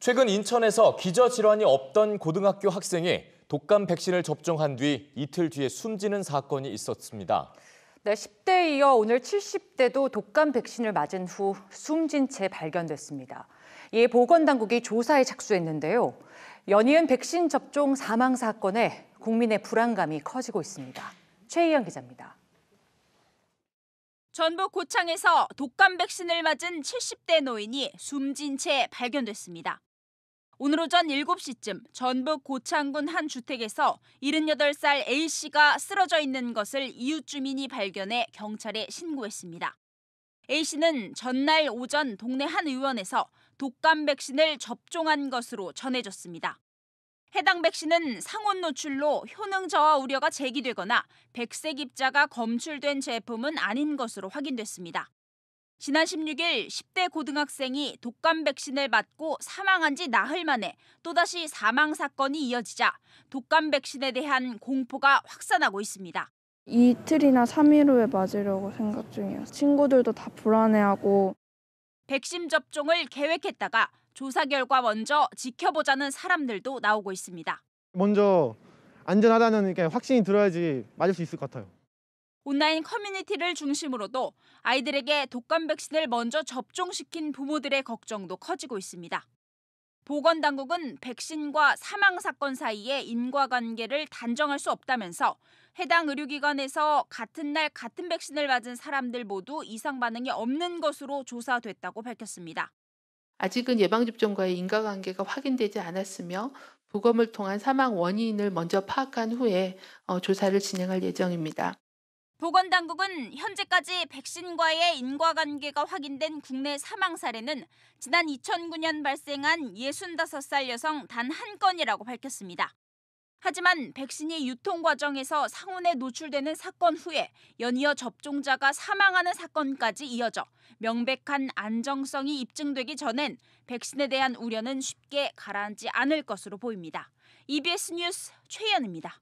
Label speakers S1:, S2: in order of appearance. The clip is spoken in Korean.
S1: 최근 인천에서 기저질환이 없던 고등학교 학생이 독감 백신을 접종한 뒤 이틀 뒤에 숨지는 사건이 있었습니다.
S2: 네, 10대에 이어 오늘 70대도 독감 백신을 맞은 후 숨진 채 발견됐습니다. 이에 보건당국이 조사에 착수했는데요. 연이은 백신 접종 사망 사건에 국민의 불안감이 커지고 있습니다. 최희영 기자입니다.
S3: 전북 고창에서 독감 백신을 맞은 70대 노인이 숨진 채 발견됐습니다. 오늘 오전 7시쯤 전북 고창군 한 주택에서 78살 A씨가 쓰러져 있는 것을 이웃 주민이 발견해 경찰에 신고했습니다. A씨는 전날 오전 동네 한 의원에서 독감 백신을 접종한 것으로 전해졌습니다. 해당 백신은 상온 노출로 효능 저하 우려가 제기되거나 백색 입자가 검출된 제품은 아닌 것으로 확인됐습니다. 지난 16일 10대 고등학생이 독감 백신을 맞고 사망한 지 나흘 만에 또다시 사망 사건이 이어지자 독감 백신에 대한 공포가 확산하고 있습니다.
S4: 이틀이나 3일 후에 맞으려고 생각 중이에요. 친구들도 다 불안해하고.
S3: 백신 접종을 계획했다가 조사 결과 먼저 지켜보자는 사람들도 나오고 있습니다.
S5: 먼저 안전하다는 확신이 들어야지 맞을 수 있을 것 같아요.
S3: 온라인 커뮤니티를 중심으로도 아이들에게 독감 백신을 먼저 접종시킨 부모들의 걱정도 커지고 있습니다. 보건당국은 백신과 사망 사건 사이의 인과관계를 단정할 수 없다면서 해당 의료기관에서 같은 날 같은 백신을 맞은 사람들 모두 이상 반응이 없는 것으로 조사됐다고 밝혔습니다.
S6: 아직은 예방접종과의 인과관계가 확인되지 않았으며 부검을 통한 사망 원인을 먼저 파악한 후에 조사를 진행할 예정입니다.
S3: 보건당국은 현재까지 백신과의 인과관계가 확인된 국내 사망 사례는 지난 2009년 발생한 65살 여성 단 한 건이라고 밝혔습니다. 하지만 백신이 유통 과정에서 상온에 노출되는 사건 후에 연이어 접종자가 사망하는 사건까지 이어져 명백한 안정성이 입증되기 전엔 백신에 대한 우려는 쉽게 가라앉지 않을 것으로 보입니다. EBS 뉴스 최희연입니다.